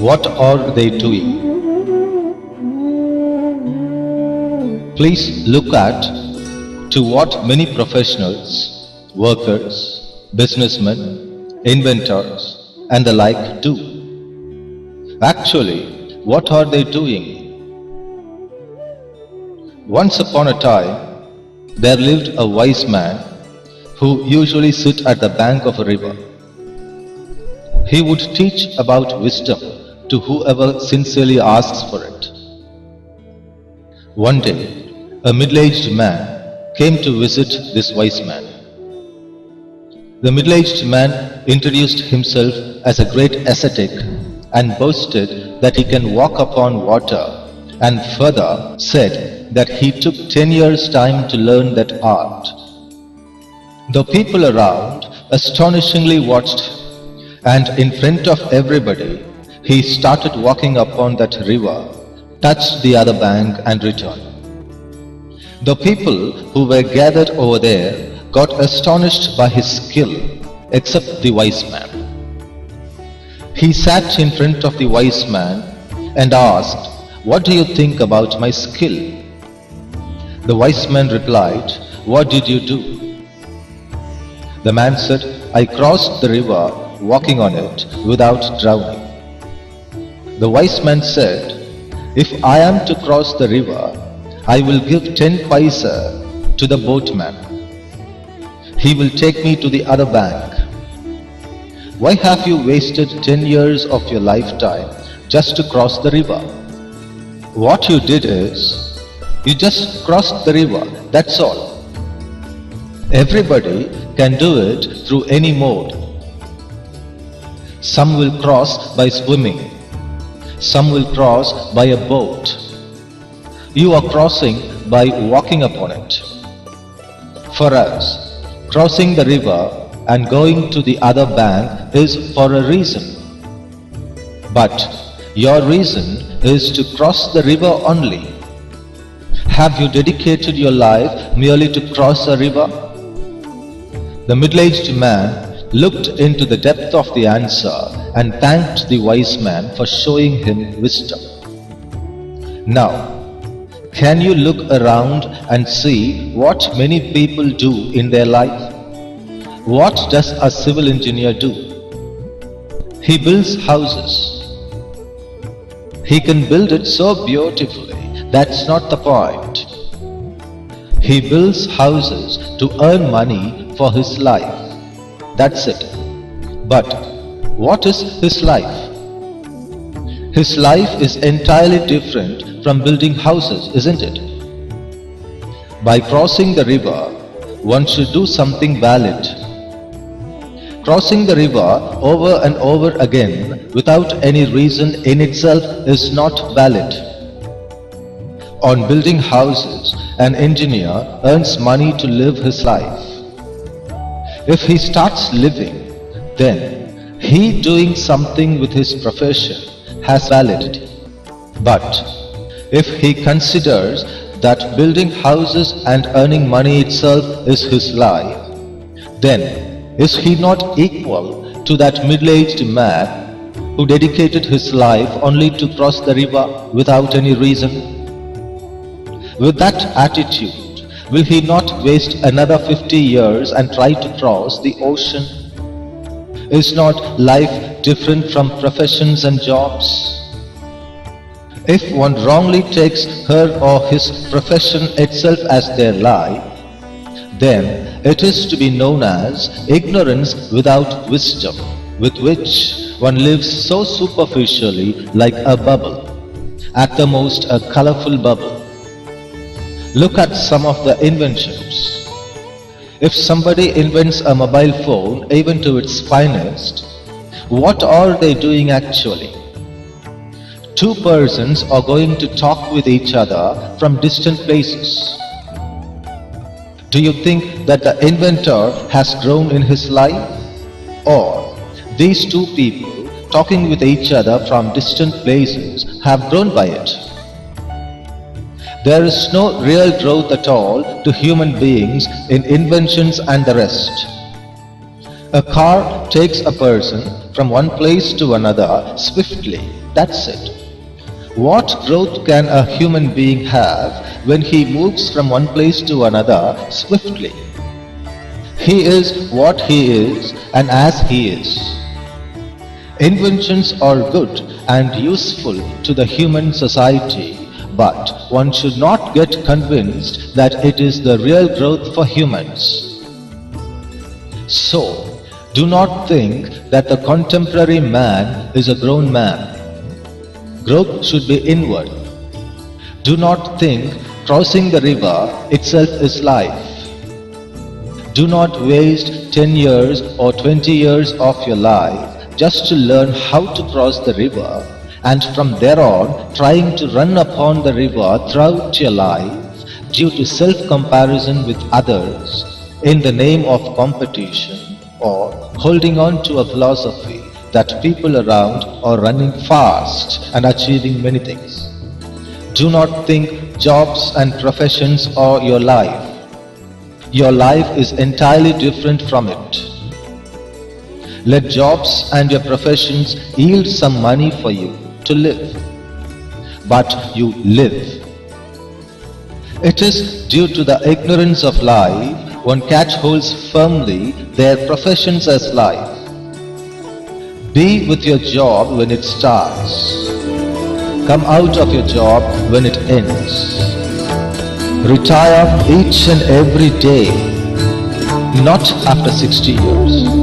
What are they doing? Please look at to what many professionals, workers, businessmen, inventors, and the like do. Actually, what are they doing? Once upon a time, there lived a wise man who usually sit at the bank of a river. He would teach about wisdom to whoever sincerely asks for it. One day, a middle-aged man came to visit this wise man. The middle-aged man introduced himself as a great ascetic and boasted that he can walk upon water, and further said that he took 10 years' time to learn that art. The people around astonishingly watched, and in front of everybody, he started walking upon that river, touched the other bank and returned. The people who were gathered over there got astonished by his skill, except the wise man. He sat in front of the wise man and asked, "What do you think about my skill?" The wise man replied, "What did you do?" The man said, "I crossed the river walking on it without drowning." The wise man said, "If I am to cross the river, I will give 10 paisa to the boatman. He will take me to the other bank. Why have you wasted 10 years of your lifetime just to cross the river? What you did is, you just crossed the river, that's all. Everybody can do it through any mode. Some will cross by swimming. Some will cross by a boat. You are crossing by walking upon it. For us, crossing the river and going to the other bank is for a reason. But your reason is to cross the river only. Have you dedicated your life merely to cross a river?" The middle-aged man looked into the depth of the answer and thanked the wise man for showing him wisdom. Now, can you look around and see what many people do in their life? What does a civil engineer do? He builds houses. He can build it so beautifully, that's not the point. He builds houses to earn money for his life. That's it. But what is his life? His life is entirely different from building houses, isn't it? By crossing the river, one should do something valid. Crossing the river over and over again without any reason in itself is not valid. On building houses, an engineer earns money to live his life. If he starts living, then he doing something with his profession has validity. But if he considers that building houses and earning money itself is his life, then is he not equal to that middle-aged man who dedicated his life only to cross the river without any reason? With that attitude, will he not waste another 50 years and try to cross the ocean? Is not life different from professions and jobs? If one wrongly takes her or his profession itself as their life, then it is to be known as ignorance without wisdom, with which one lives so superficially like a bubble, at the most a colorful bubble. Look at some of the inventions. If somebody invents a mobile phone even to its finest, what are they doing actually? Two persons are going to talk with each other from distant places. Do you think that the inventor has grown in his life? Or these two people talking with each other from distant places have grown by it? There is no real growth at all to human beings in inventions and the rest. A car takes a person from one place to another swiftly, that's it. What growth can a human being have when he moves from one place to another swiftly? He is what he is and as he is. Inventions are good and useful to the human society, but one should not get convinced that it is the real growth for humans. So, do not think that the contemporary man is a grown man. Growth should be inward. Do not think crossing the river itself is life. Do not waste 10 years or 20 years of your life just to learn how to cross the river, and from there on trying to run upon the river throughout your life due to self-comparison with others in the name of competition, or holding on to a philosophy that people around are running fast and achieving many things. Do not think jobs and professions are your life. Your life is entirely different from it. Let jobs and your professions yield some money for you to live. But you live. It is due to the ignorance of life one catch holds firmly their professions as life. Be with your job when it starts. Come out of your job when it ends. Retire each and every day, not after 60 years.